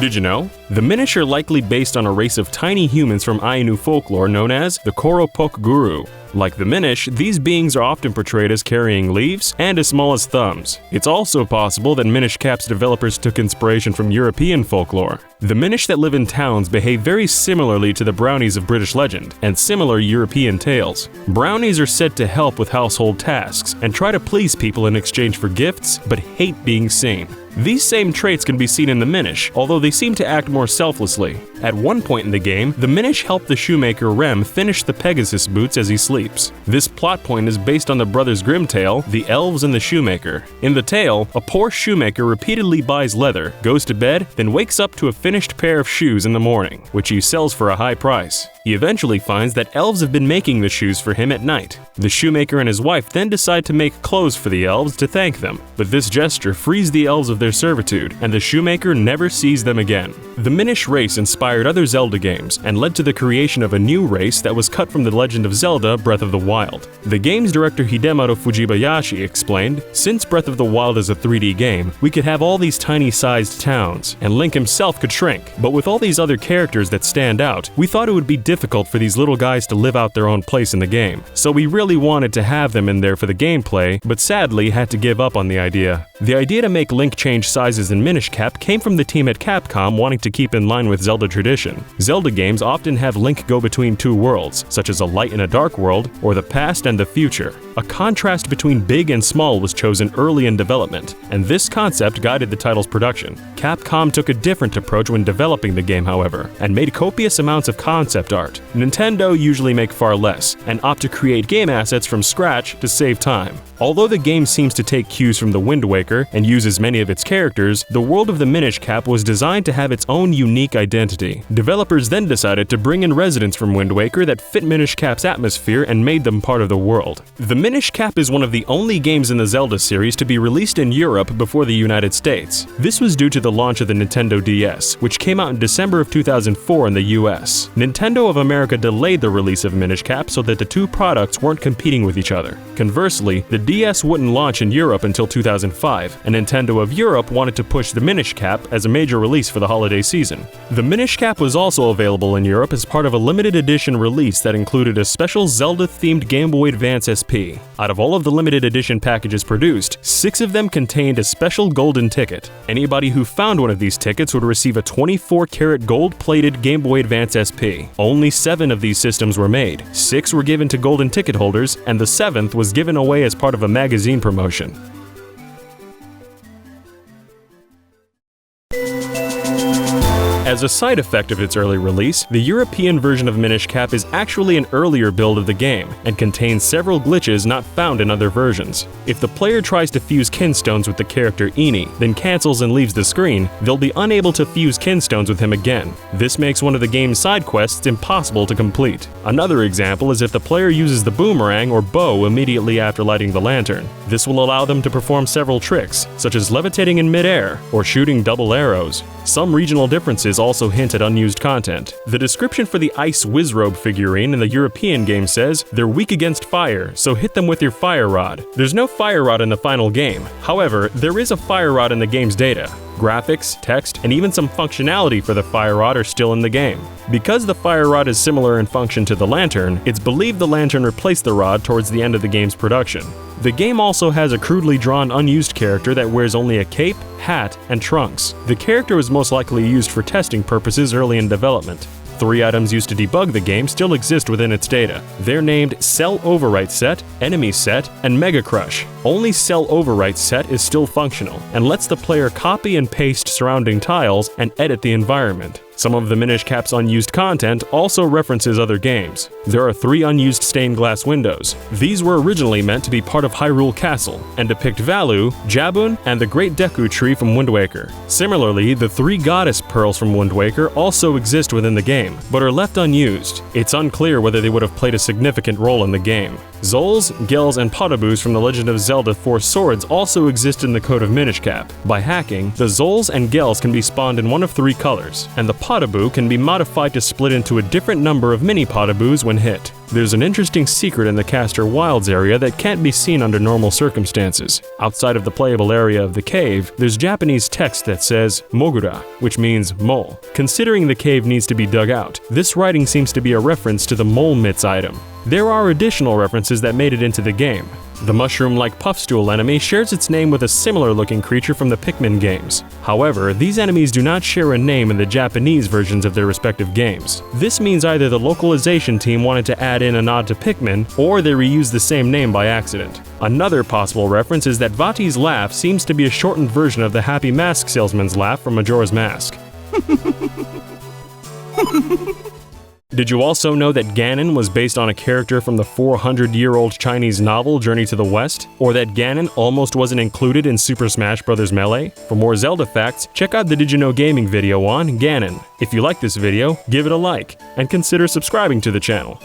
Did you know? The Minish are likely based on a race of tiny humans from Ainu folklore known as the Koropok Guru. Like the Minish, these beings are often portrayed as carrying leaves and as small as thumbs. It's also possible that Minish Cap's developers took inspiration from European folklore. The Minish that live in towns behave very similarly to the brownies of British legend and similar European tales. Brownies are said to help with household tasks and try to please people in exchange for gifts, but hate being seen. These same traits can be seen in the Minish, although they seem to act more selflessly. At one point in the game, the Minish help the shoemaker Rem finish the Pegasus boots as he sleeps. This plot point is based on the Brothers Grimm tale, The Elves and the Shoemaker. In the tale, a poor shoemaker repeatedly buys leather, goes to bed, then wakes up to a finished pair of shoes in the morning, which he sells for a high price. He eventually finds that elves have been making the shoes for him at night. The shoemaker and his wife then decide to make clothes for the elves to thank them, but this gesture frees the elves of their servitude, and the shoemaker never sees them again. The Minish race inspired other Zelda games and led to the creation of a new race that was cut from the Legend of Zelda Breath of the Wild. The game's director Hidemaru Fujibayashi explained, "Since Breath of the Wild is a 3D game, we could have all these tiny-sized towns, and Link himself could shrink. But with all these other characters that stand out, we thought it would be difficult for these little guys to live out their own place in the game. So we really wanted to have them in there for the gameplay, but sadly had to give up on the idea." The idea to make Link change sizes in Minish Cap came from the team at Capcom wanting to keep in line with Zelda tradition. Zelda games often have Link go between two worlds, such as a light and a dark world, or the past and the future. A contrast between big and small was chosen early in development, and this concept guided the title's production. Capcom took a different approach when developing the game, however, and made copious amounts of concept art. Nintendo usually make far less, and opt to create game assets from scratch to save time. Although the game seems to take cues from the Wind Waker and uses many of its characters, the world of the Minish Cap was designed to have its own unique identity. Developers then decided to bring in residents from Wind Waker that fit Minish Cap's atmosphere and made them part of the world. The Minish Cap is one of the only games in the Zelda series to be released in Europe before the United States. This was due to the launch of the Nintendo DS, which came out in December of 2004 in the US. Nintendo of America delayed the release of Minish Cap so that the two products weren't competing with each other. Conversely, the DS wouldn't launch in Europe until 2005, and Nintendo of Europe wanted to push the Minish Cap as a major release for the holiday season. The Minish Cap was also available in Europe as part of a limited edition release that included a special Zelda-themed Game Boy Advance SP. Out of all of the limited edition packages produced, 6 of them contained a special golden ticket. Anybody who found one of these tickets would receive a 24-karat gold-plated Game Boy Advance SP. Only 7 of these systems were made. 6 were given to golden ticket holders, and the 7th was given away as part of a magazine promotion. As a side effect of its early release, the European version of Minish Cap is actually an earlier build of the game, and contains several glitches not found in other versions. If the player tries to fuse kinstones with the character Ini, then cancels and leaves the screen, they'll be unable to fuse kinstones with him again. This makes one of the game's side quests impossible to complete. Another example is if the player uses the boomerang or bow immediately after lighting the lantern. This will allow them to perform several tricks, such as levitating in midair or shooting double arrows. Some regional differences also hint at unused content. The description for the Ice Wizrobe figurine in the European game says, "They're weak against fire, so hit them with your fire rod." There's no fire rod in the final game. However, there is a fire rod in the game's data. Graphics, text, and even some functionality for the fire rod are still in the game. Because the fire rod is similar in function to the lantern, it's believed the lantern replaced the rod towards the end of the game's production. The game also has a crudely drawn unused character that wears only a cape, hat, and trunks. The character was most likely used for testing purposes early in development. 3 items used to debug the game still exist within its data. They're named Cell Overwrite Set, Enemy Set, and Mega Crush. Only Cell Overwrite Set is still functional, and lets the player copy and paste surrounding tiles and edit the environment. Some of the Minish Cap's unused content also references other games. There are 3 unused stained glass windows. These were originally meant to be part of Hyrule Castle, and depict Valu, Jabun, and the Great Deku Tree from Wind Waker. Similarly, the 3 Goddess Pearls from Wind Waker also exist within the game, but are left unused. It's unclear whether they would have played a significant role in the game. Zols, Gels, and Podoboos from The Legend of Zelda Four Swords also exist in the code of Minish Cap. By hacking, the Zols and Gels can be spawned in one of 3 colors, and the Potaboo can be modified to split into a different number of mini Potaboos when hit. There's an interesting secret in the Caster Wilds area that can't be seen under normal circumstances. Outside of the playable area of the cave, there's Japanese text that says Mogura, which means mole. Considering the cave needs to be dug out, this writing seems to be a reference to the mole mitts item. There are additional references that made it into the game. The mushroom-like puffstool enemy shares its name with a similar-looking creature from the Pikmin games. However, these enemies do not share a name in the Japanese versions of their respective games. This means either the localization team wanted to add in a nod to Pikmin, or they reused the same name by accident. Another possible reference is that Vati's laugh seems to be a shortened version of the Happy Mask salesman's laugh from Majora's Mask. Did you also know that Ganon was based on a character from the 400-year-old Chinese novel Journey to the West? Or that Ganon almost wasn't included in Super Smash Bros. Melee? For more Zelda facts, check out the DidYouKnowGaming video on Ganon. If you like this video, give it a like, and consider subscribing to the channel.